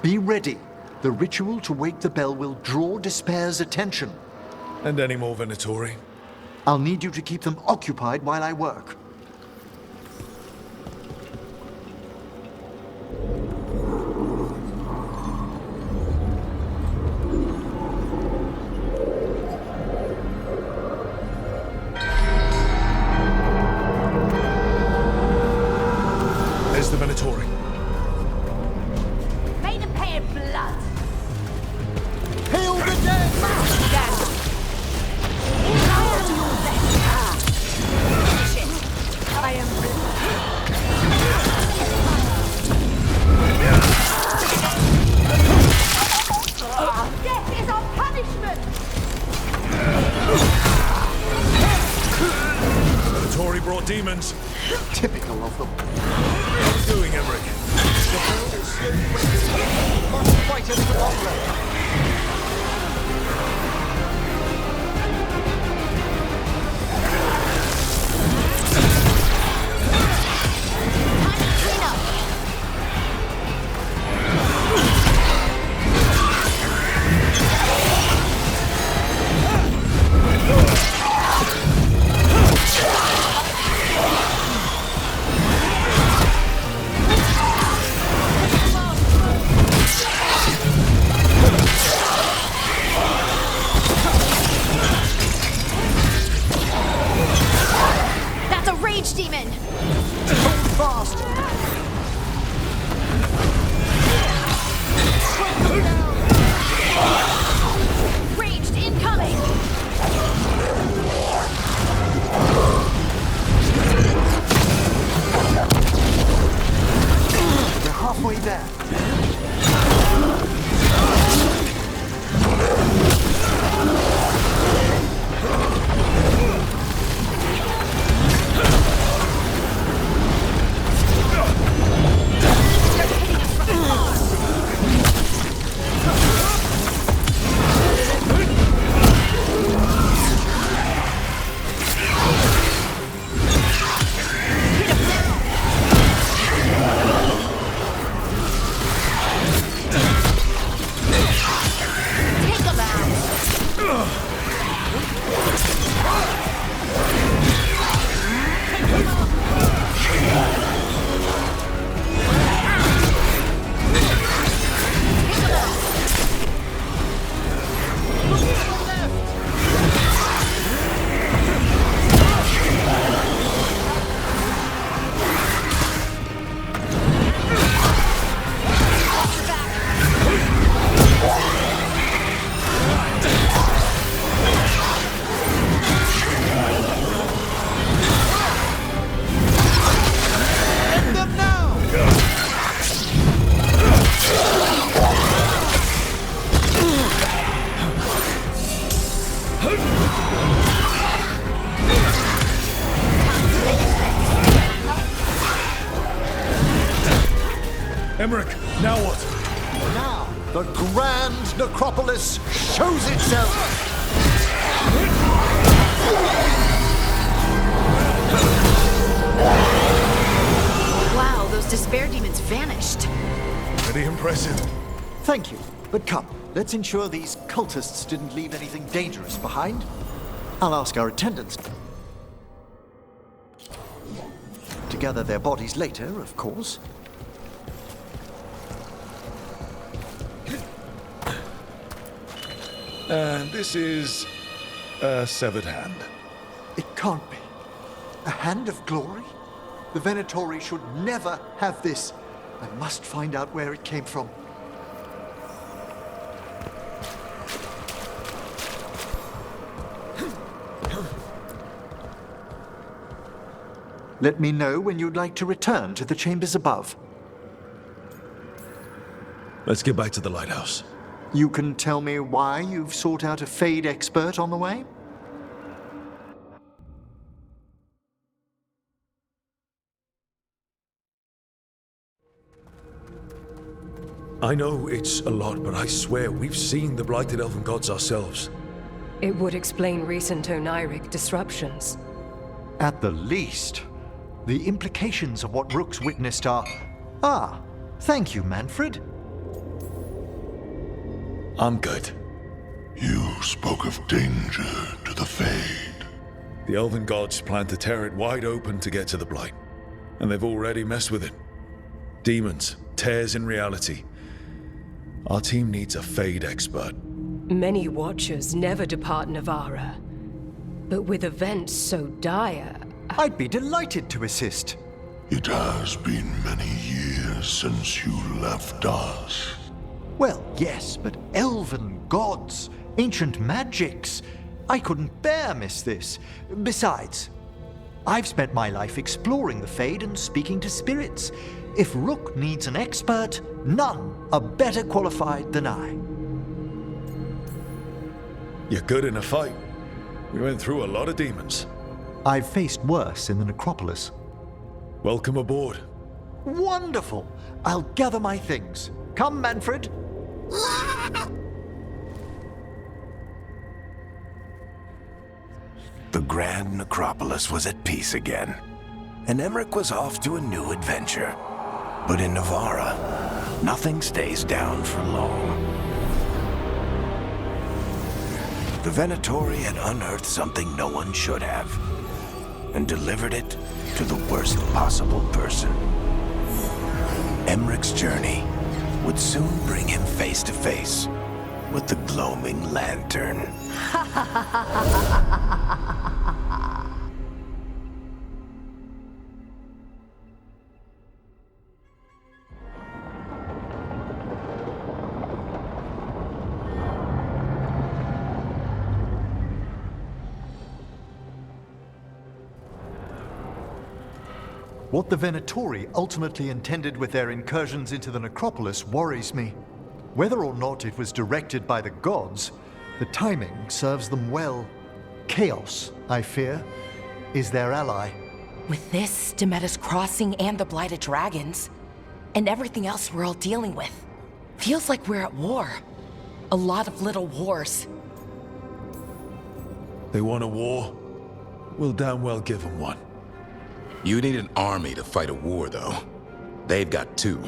Be ready. The ritual to wake the bell will draw Despair's attention. And any more Venatori? I'll need you to keep them occupied while I work. There's the Venatori. May them pay in blood. Hail the dead! I am death is our punishment! Venatori brought demons. Typical of them. How are you doing, Emmerich? Must fight us for longer. That's a rage demon! Hold fast! Raged incoming! We're halfway there. Take them out! End them now! Emmerich, now what? Now, the grand necropolis shows itself! Wow, those despair demons vanished. Pretty impressive. Thank you, but come, let's ensure these cultists didn't leave anything dangerous behind. I'll ask our attendants to gather their bodies later, of course. And this is a severed hand. It can't be. A hand of glory? The Venatori should never have this. I must find out where it came from. Let me know when you'd like to return to the chambers above. Let's get back to the lighthouse. You can tell me why you've sought out a Fade expert on the way? I know it's a lot, but I swear we've seen the blighted elven gods ourselves. It would explain recent Oniric disruptions. At the least, the implications of what Rook's witnessed are... Ah, thank you, Manfred. I'm good. You spoke of danger to the Fade. The Elven Gods plan to tear it wide open to get to the Blight, and they've already messed with it. Demons, tears in reality. Our team needs a Fade expert. Many Watchers never depart Navarra. But with events so dire, I'd be delighted to assist. It has been many years since you left us. Well, yes, but elven gods, ancient magics. I couldn't bear miss this. Besides, I've spent my life exploring the Fade and speaking to spirits. If Rook needs an expert, none are better qualified than I. You're good in a fight. We went through a lot of demons. I've faced worse in the necropolis. Welcome aboard. Wonderful! I'll gather my things. Come, Manfred. The Grand Necropolis was at peace again, and Emmerich was off to a new adventure. But in Navarra, nothing stays down for long. The Venatori had unearthed something no one should have, and delivered it to the worst possible person. Emmerich's journey would soon bring him face to face with the gloaming lantern. What the Venatori ultimately intended with their incursions into the necropolis worries me. Whether or not it was directed by the gods, the timing serves them well. Chaos, I fear, is their ally. With this, Demeter's Crossing and the Blighted Dragons, and everything else we're all dealing with, feels like we're at war. A lot of little wars. They want a war? We'll damn well give them one. You need an army to fight a war, though. They've got two.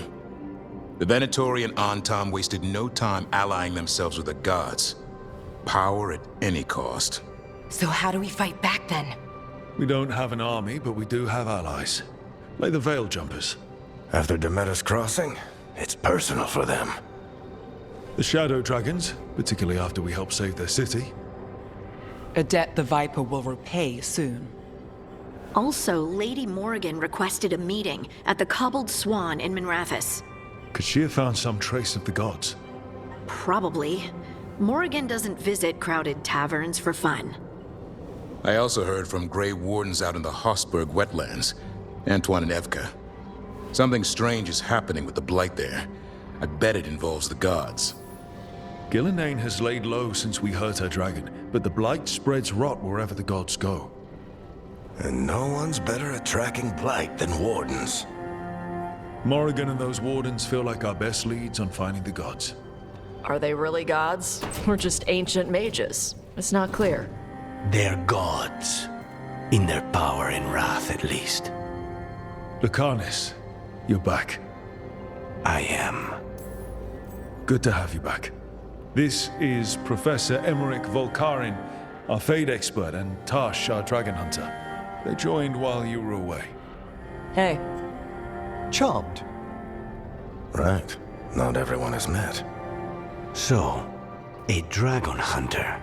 The Venatori and Antam wasted no time allying themselves with the gods. Power at any cost. So how do we fight back then? We don't have an army, but we do have allies. Like the Veil Jumpers. After Demeter's Crossing, it's personal for them. The Shadow Dragons, particularly after we helped save their city. A debt the Viper will repay soon. Also, Lady Morrigan requested a meeting at the Cobbled Swan in Minrathous. Could she have found some trace of the gods? Probably. Morrigan doesn't visit crowded taverns for fun. I also heard from Grey Wardens out in the Hossberg wetlands, Antoine and Evka. Something strange is happening with the Blight there. I bet it involves the gods. Gillenane has laid low since we hurt her dragon, but the Blight spreads rot wherever the gods go. And no one's better at tracking Blight than Wardens. Morrigan and those Wardens feel like our best leads on finding the gods. Are they really gods? Or just ancient mages? It's not clear. They're gods. In their power and wrath, at least. Lucanus, you're back. I am. Good to have you back. This is Professor Emmerich Volkarin, our Fade expert, and Tash, our dragon hunter. They joined while you were away. Hey. Charmed. Right. Not everyone has met. So, a dragon hunter.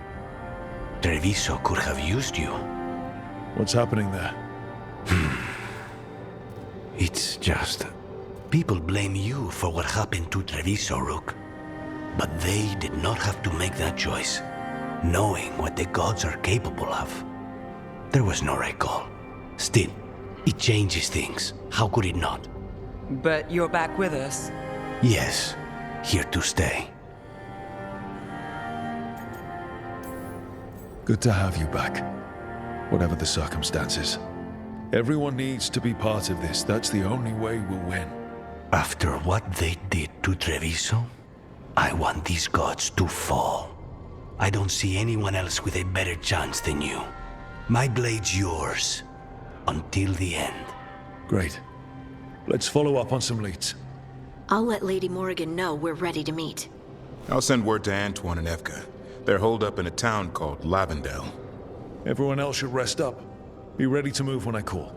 Treviso could have used you. What's happening there? It's just... people blame you for what happened to Treviso, Rook. But they did not have to make that choice, knowing what the gods are capable of. There was no recall. Still, it changes things. How could it not? But you're back with us. Yes, here to stay. Good to have you back, whatever the circumstances. Everyone needs to be part of this. That's the only way we'll win. After what they did to Treviso, I want these gods to fall. I don't see anyone else with a better chance than you. My blade's yours, until the end. Great. Let's follow up on some leads. I'll let Lady Morrigan know we're ready to meet. I'll send word to Antoine and Evka. They're holed up in a town called Lavendel. Everyone else should rest up. Be ready to move when I call.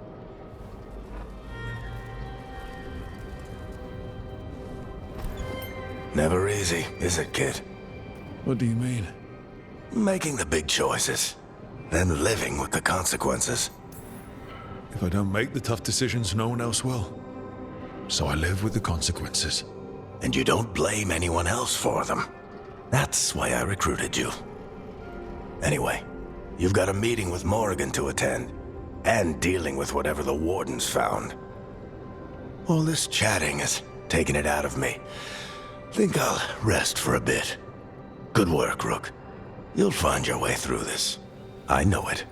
Never easy, is it, kid? What do you mean? Making the big choices, then living with the consequences. If I don't make the tough decisions, no one else will. So I live with the consequences. And you don't blame anyone else for them. That's why I recruited you. Anyway, you've got a meeting with Morrigan to attend, and dealing with whatever the Warden's found. All this chatting is taking it out of me. Think I'll rest for a bit. Good work, Rook. You'll find your way through this. I know it.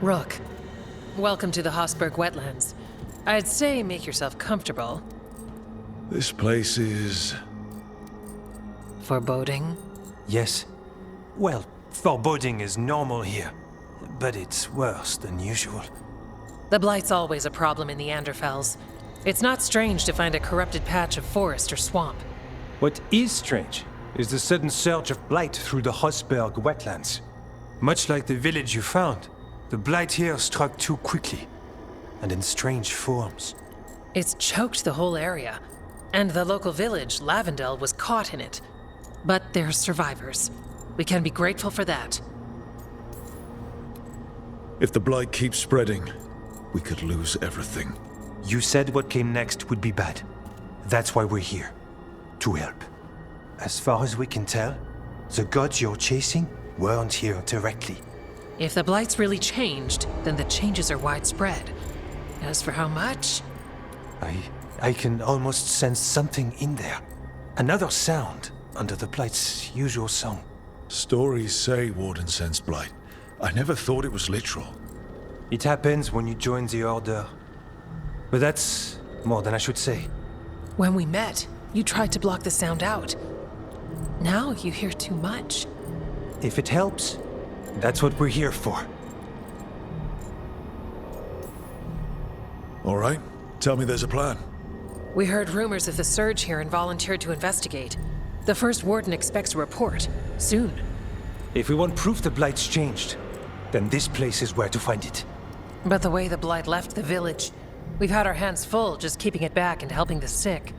Rook, welcome to the Hossberg Wetlands. I'd say make yourself comfortable. This place is... Foreboding? Yes. Well, foreboding is normal here, but it's worse than usual. The Blight's always a problem in the Anderfels. It's not strange to find a corrupted patch of forest or swamp. What is strange is the sudden surge of blight through the Hossberg Wetlands. Much like the village you found, the blight here struck too quickly, and in strange forms. It's choked the whole area, and the local village, Lavendel, was caught in it. But they're survivors. We can be grateful for that. If the blight keeps spreading, we could lose everything. You said what came next would be bad. That's why we're here. To help. As far as we can tell, the gods you're chasing weren't here directly. If the Blight's really changed, then the changes are widespread. As for how much... I can almost sense something in there. Another sound under the Blight's usual song. Stories say Warden sensed blight. I never thought it was literal. It happens when you join the Order. But that's more than I should say. When we met, you tried to block the sound out. Now you hear too much. If it helps, that's what we're here for. All right, tell me there's a plan. We heard rumors of the surge here and volunteered to investigate. The first Warden expects a report, soon. If we want proof the Blight's changed, then this place is where to find it. But the way the Blight left the village, we've had our hands full just keeping it back and helping the sick.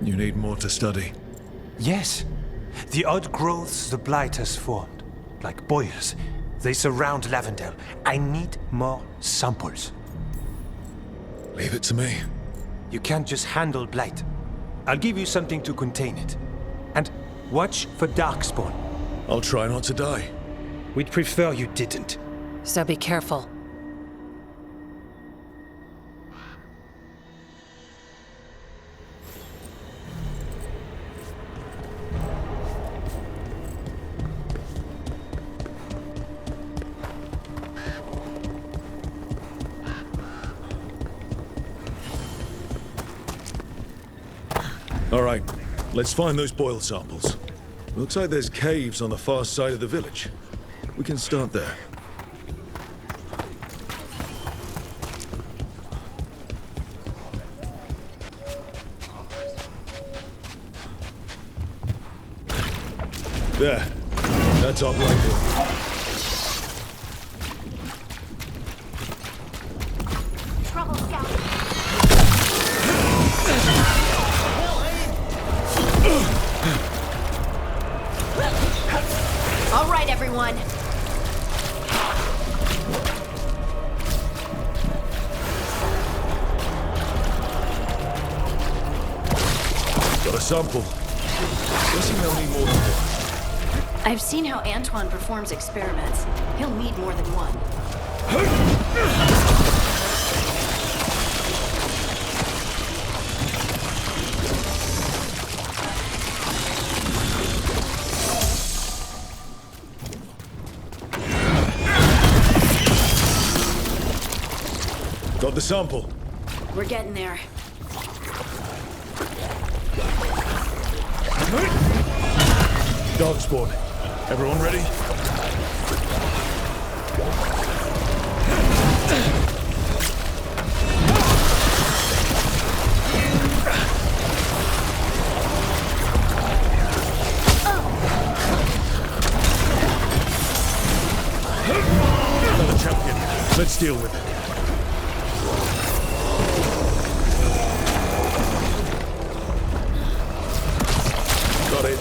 You need more to study. Yes. The odd growths the Blight has formed, like boils, they surround Lavendel. I need more samples. Leave it to me. You can't just handle blight. I'll give you something to contain it. And watch for darkspawn. I'll try not to die. We'd prefer you didn't. So be careful. All right, let's find those boil samples. Looks like there's caves on the far side of the village. We can start there. There. That's our blanket. All right, everyone. sample. Guessing they'll need more than one. I've seen how Antoine performs experiments. He'll need more than one. Got the sample. We're getting there. Dog spawn. Everyone ready? Another champion. Let's deal with it. Got it.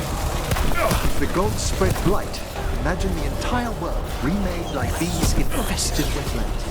If the gods spread blight, imagine the entire world remade like these infested wetlands.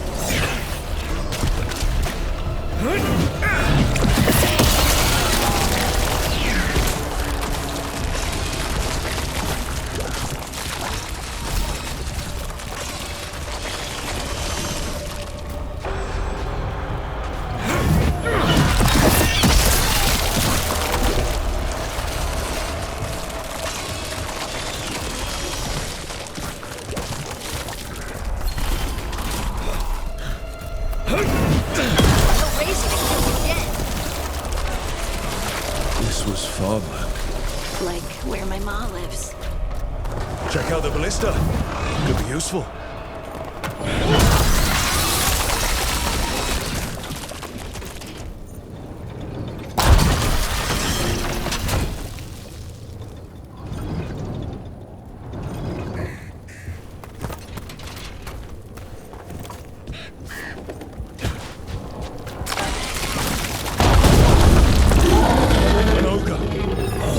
This was farmland. Like where my ma lives. Check out the ballista. Could be useful.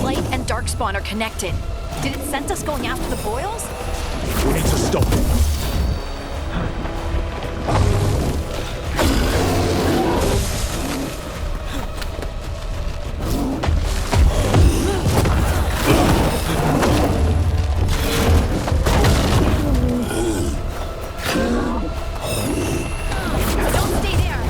Blight and Darkspawn are connected. Did it send us going after the boils? We need to stop it. Don't stay there!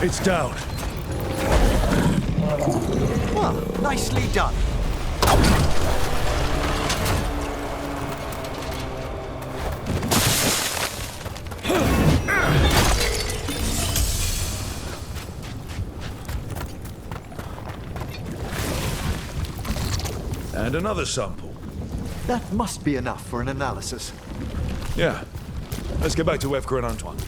It's down. Well, nicely done. And another sample. That must be enough for an analysis. Yeah. Let's get back to Evka and Antoine.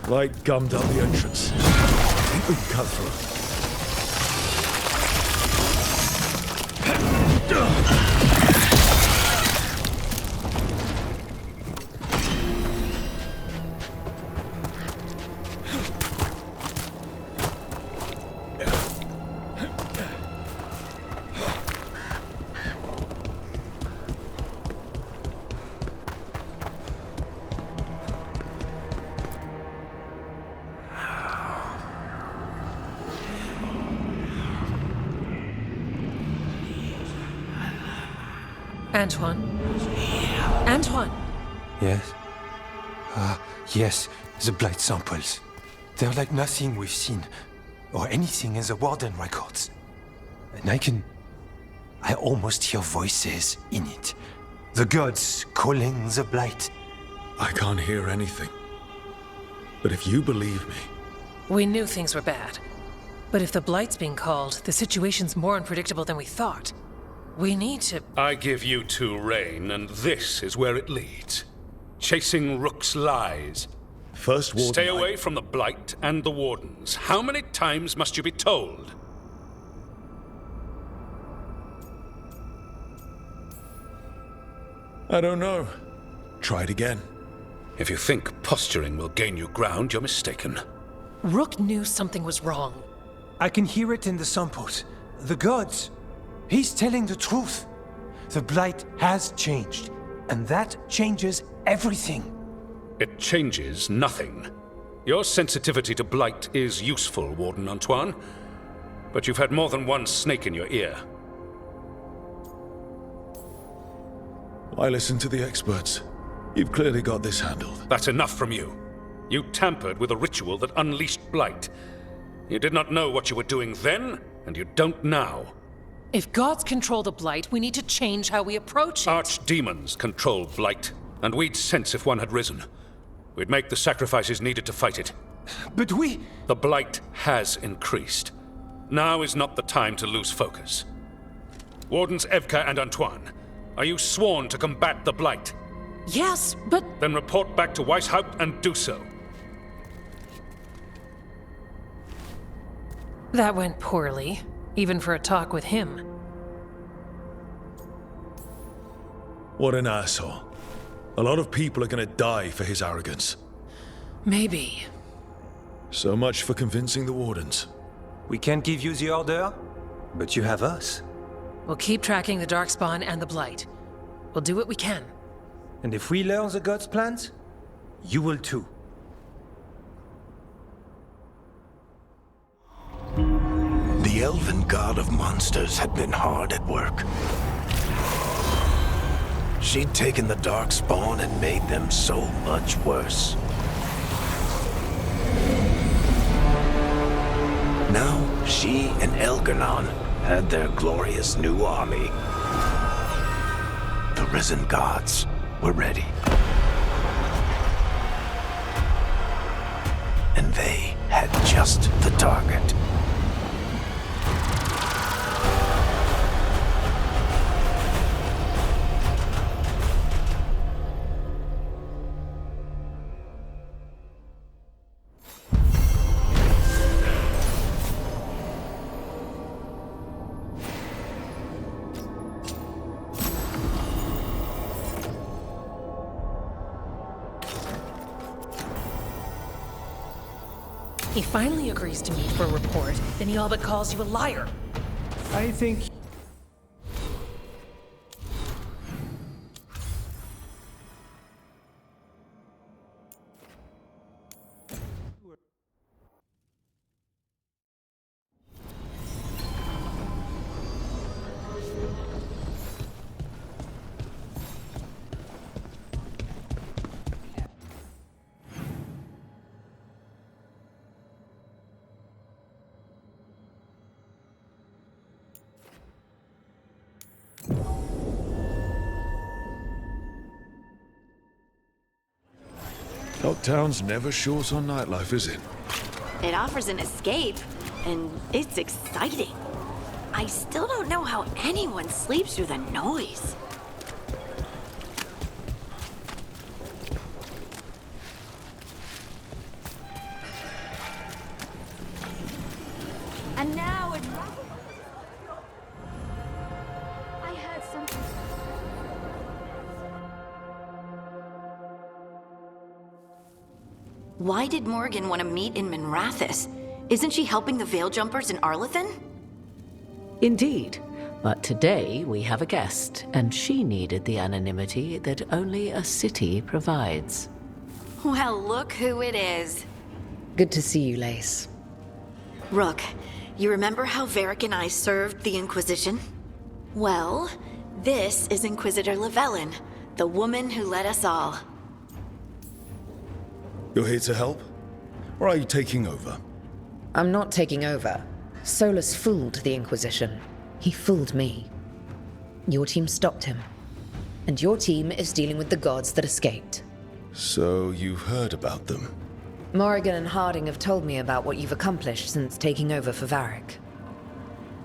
Light gummed up the entrance. I think we can cut through. Antoine? Antoine! Yes? Yes, the blight samples. They're like nothing we've seen, or anything in the Warden records. And I can I almost hear voices in it. The gods calling the blight. I can't hear anything. But if you believe me... We knew things were bad. But if the blight's being called, the situation's more unpredictable than we thought. We need to... I give you two reign, and this is where it leads. Chasing Rook's lies. First Warden... Stay away from the Blight and the Wardens. How many times must you be told? I don't know. Try it again. If you think posturing will gain you ground, you're mistaken. Rook knew something was wrong. I can hear it in the samples. The gods. He's telling the truth. The blight has changed, and that changes everything. It changes nothing. Your sensitivity to blight is useful, Warden Antoine. But you've had more than one snake in your ear. Why listen to the experts? You've clearly got this handled. That's enough from you. You tampered with a ritual that unleashed blight. You did not know what you were doing then, and you don't now. If gods control the blight, we need to change how we approach it. Archdemons control blight, and we'd sense if one had risen. We'd make the sacrifices needed to fight it. But we... The blight has increased. Now is not the time to lose focus. Wardens Evka and Antoine, are you sworn to combat the blight? Yes, but... Then report back to Weishaupt and do so. That went poorly, even for a talk with him. What an asshole. A lot of people are gonna die for his arrogance. Maybe. So much for convincing the Wardens. We can't give you the order, but you have us. We'll keep tracking the Darkspawn and the Blight. We'll do what we can. And if we learn the gods' plans, you will too. The elven god of monsters had been hard at work. She'd taken the Darkspawn and made them so much worse. Now, she and Elgarnon had their glorious new army. The risen gods were ready. And they had just the target. He finally agrees to meet for a report, then he all but calls you a liar. I think... Town's never short on nightlife, is it? It offers an escape, and it's exciting. I still don't know how anyone sleeps through the noise. And now it's... I heard something. Why did Morgan want to meet in Minrathous? Isn't she helping the Veil Jumpers in Arlathan? Indeed. But today we have a guest, and she needed the anonymity that only a city provides. Well, look who it is. Good to see you, Lace. Rook, you remember how Varric and I served the Inquisition? Well, this is Inquisitor Llewellyn, the woman who led us all. You're here to help? Or are you taking over? I'm not taking over. Solus fooled the Inquisition. He fooled me. Your team stopped him. And your team is dealing with the gods that escaped. So you've heard about them? Morrigan and Harding have told me about what you've accomplished since taking over for Varric.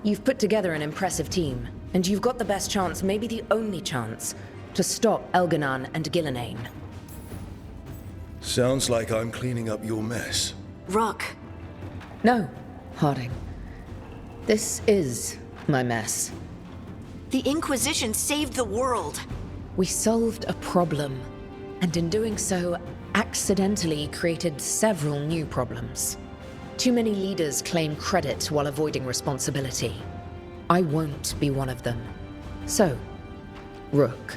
You've put together an impressive team, and you've got the best chance, maybe the only chance, to stop Elganon and Gillenane. Sounds like I'm cleaning up your mess. Rook. No, Harding. This is my mess. The Inquisition saved the world. We solved a problem, and in doing so, accidentally created several new problems. Too many leaders claim credit while avoiding responsibility. I won't be one of them. So, Rook,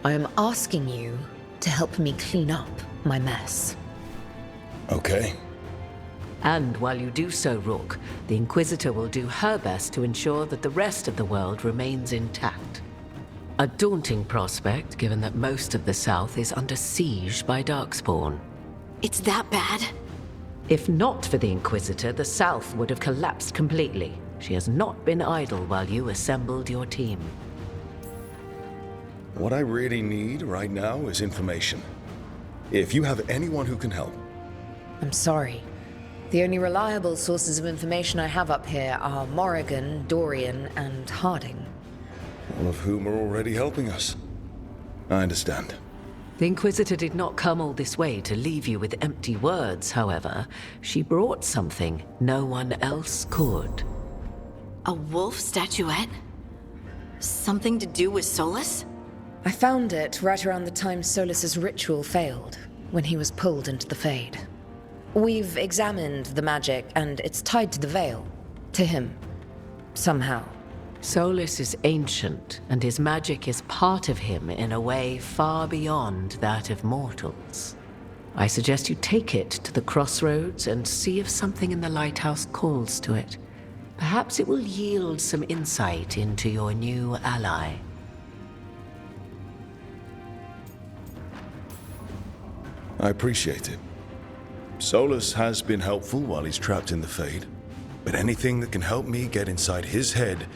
I am asking you to help me clean up my mess. Okay. And while you do so, Rook, the Inquisitor will do her best to ensure that the rest of the world remains intact. A daunting prospect, given that most of the South is under siege by Darkspawn. It's that bad? If not for the Inquisitor, the South would have collapsed completely. She has not been idle while you assembled your team. What I really need right now is information. If you have anyone who can help. I'm sorry. The only reliable sources of information I have up here are Morrigan, Dorian, and Harding. All of whom are already helping us. I understand. The Inquisitor did not come all this way to leave you with empty words, however. She brought something no one else could. A wolf statuette? Something to do with Solus? I found it right around the time Solus's ritual failed, when he was pulled into the Fade. We've examined the magic, and it's tied to the veil. To him. Somehow. Solus is ancient, and his magic is part of him in a way far beyond that of mortals. I suggest you take it to the crossroads and see if something in the lighthouse calls to it. Perhaps it will yield some insight into your new ally. I appreciate it. Solus has been helpful while he's trapped in the Fade, but anything that can help me get inside his head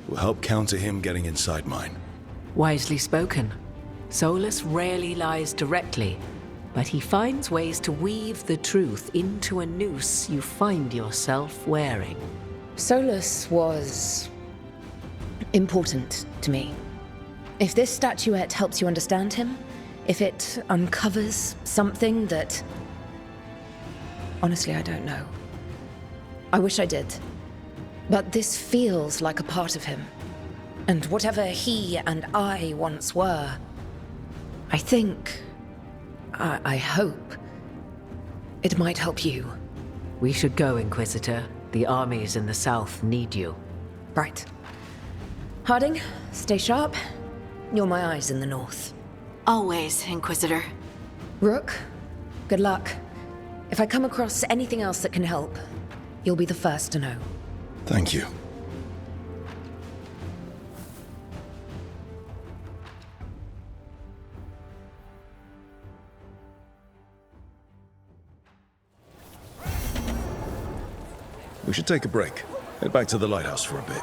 will help counter him getting inside mine. Wisely spoken. Solus rarely lies directly, but he finds ways to weave the truth into a noose you find yourself wearing. Solus was important to me. If this statuette helps you understand him, if it uncovers something that... Honestly, I don't know. I wish I did. But this feels like a part of him. And whatever he and I once were, I think... I hope... it might help you. We should go, Inquisitor. The armies in the south need you. Right. Harding, stay sharp. You're my eyes in the north. Always, Inquisitor. Rook, good luck. If I come across anything else that can help, you'll be the first to know. Thank you. We should take a break. Head back to the lighthouse for a bit.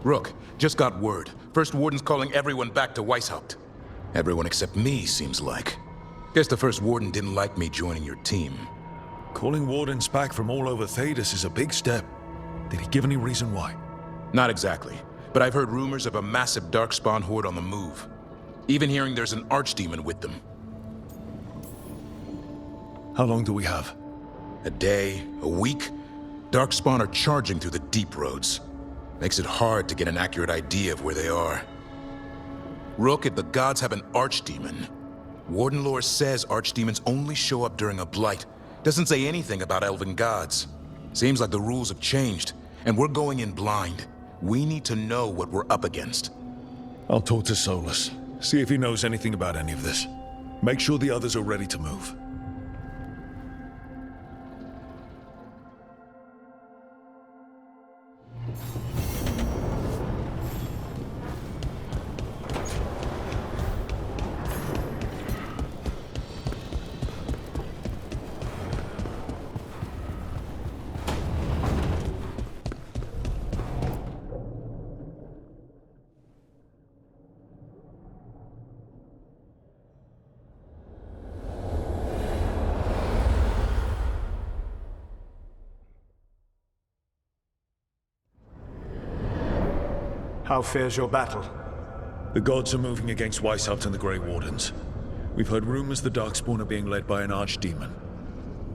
Rook, just got word. First Warden's calling everyone back to Weishaupt. Everyone except me, seems like. Guess the First Warden didn't like me joining your team. Calling Wardens back from all over Thedas is a big step. Did he give any reason why? Not exactly, but I've heard rumors of a massive Darkspawn horde on the move. Even hearing there's an Archdemon with them. How long do we have? A day, a week? Darkspawn are charging through the deep roads. Makes it hard to get an accurate idea of where they are. Rook, if the gods have an Archdemon, Warden lore says Archdemons only show up during a blight. Doesn't say anything about elven gods. Seems like the rules have changed, and we're going in blind. We need to know what we're up against. I'll talk to Solus, see if he knows anything about any of this. Make sure the others are ready to move. How fares your battle? The gods are moving against Weishaupt and the Grey Wardens. We've heard rumors the Darkspawn are being led by an archdemon.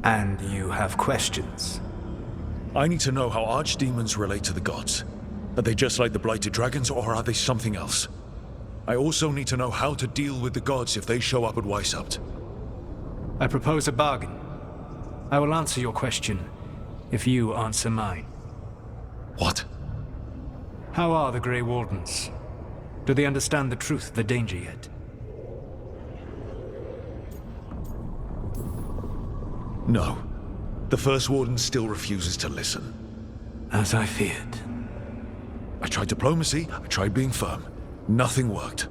And you have questions? I need to know how archdemons relate to the gods. Are they just like the Blighted Dragons, or are they something else? I also need to know how to deal with the gods if they show up at Weishaupt. I propose a bargain. I will answer your question if you answer mine. What? How are the Grey Wardens? Do they understand the truth of the danger yet? No. The First Warden still refuses to listen. As I feared. I tried diplomacy, I tried being firm. Nothing worked.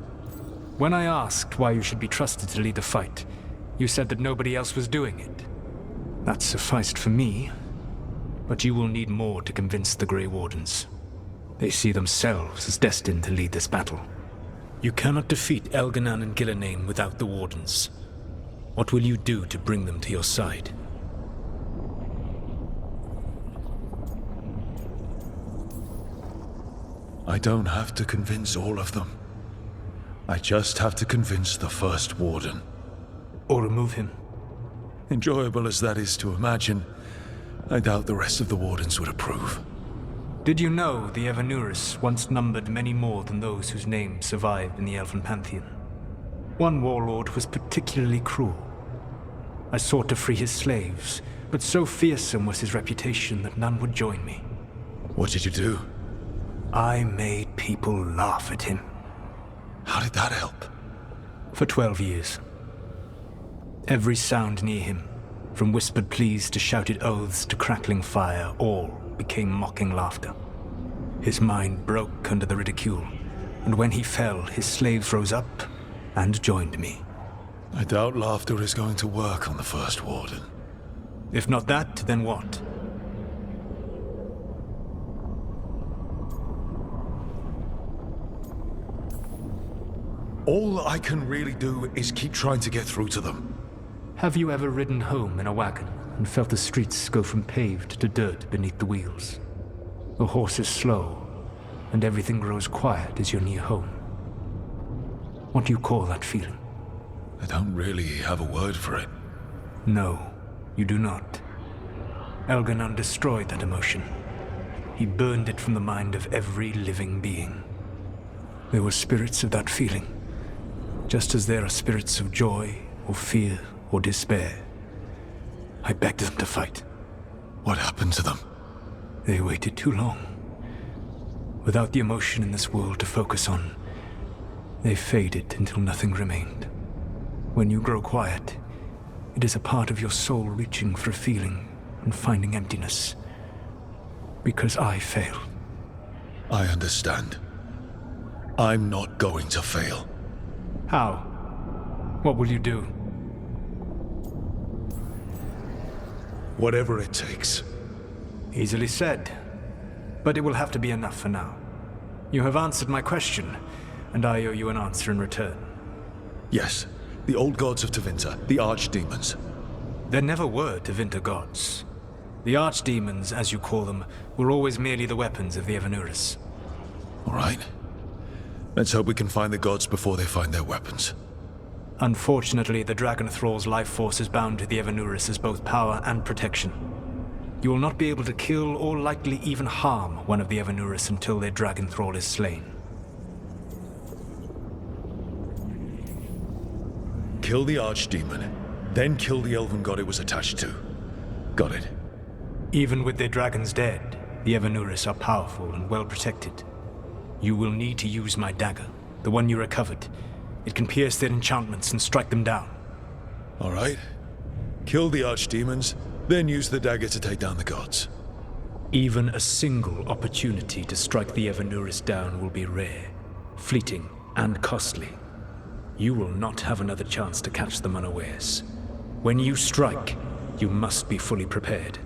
When I asked why you should be trusted to lead the fight, you said that nobody else was doing it. That sufficed for me, but you will need more to convince the Grey Wardens. They see themselves as destined to lead this battle. You cannot defeat Elganan and Gillenane without the Wardens. What will you do to bring them to your side? I don't have to convince all of them. I just have to convince the First Warden. Or remove him. Enjoyable as that is to imagine, I doubt the rest of the Wardens would approve. Did you know the Evanurus once numbered many more than those whose names survive in the Elven Pantheon? One warlord was particularly cruel. I sought to free his slaves, but so fearsome was his reputation that none would join me. What did you do? I made people laugh at him. How did that help? For 12 years. Every sound near him, from whispered pleas to shouted oaths to crackling fire, all became mocking laughter. His mind broke under the ridicule, and when he fell, his slaves rose up and joined me. I doubt laughter is going to work on the First Warden. If not that, then what? All I can really do is keep trying to get through to them. Have you ever ridden home in a wagon and felt the streets go from paved to dirt beneath the wheels? The horse is slow, and everything grows quiet as you're near home. What do you call that feeling? I don't really have a word for it. No, you do not. Elganan destroyed that emotion. He burned it from the mind of every living being. There were spirits of that feeling, just as there are spirits of joy or fear or despair. I begged them to fight. What happened to them? They waited too long. Without the emotion in this world to focus on, they faded until nothing remained. When you grow quiet, it is a part of your soul reaching for a feeling and finding emptiness. Because I failed. I understand. I'm not going to fail. How? What will you do? Whatever it takes. Easily said. But it will have to be enough for now. You have answered my question, and I owe you an answer in return. Yes. The old gods of Tevinter, the archdemons. There never were Tevinter gods. The archdemons, as you call them, were always merely the weapons of the Evanurus. All right. Let's hope we can find the gods before they find their weapons. Unfortunately, the Dragon Thrall's life force is bound to the Evanurus as both power and protection. You will not be able to kill or likely even harm one of the Evanurus until their Dragon Thrall is slain. Kill the archdemon, then kill the elven god it was attached to. Got it. Even with their dragons dead, the Evanurus are powerful and well protected. You will need to use my dagger, the one you recovered. It can pierce their enchantments and strike them down. All right. Kill the archdemons, then use the dagger to take down the gods. Even a single opportunity to strike the Evanurus down will be rare, fleeting, and costly. You will not have another chance to catch them unawares. When you strike, you must be fully prepared.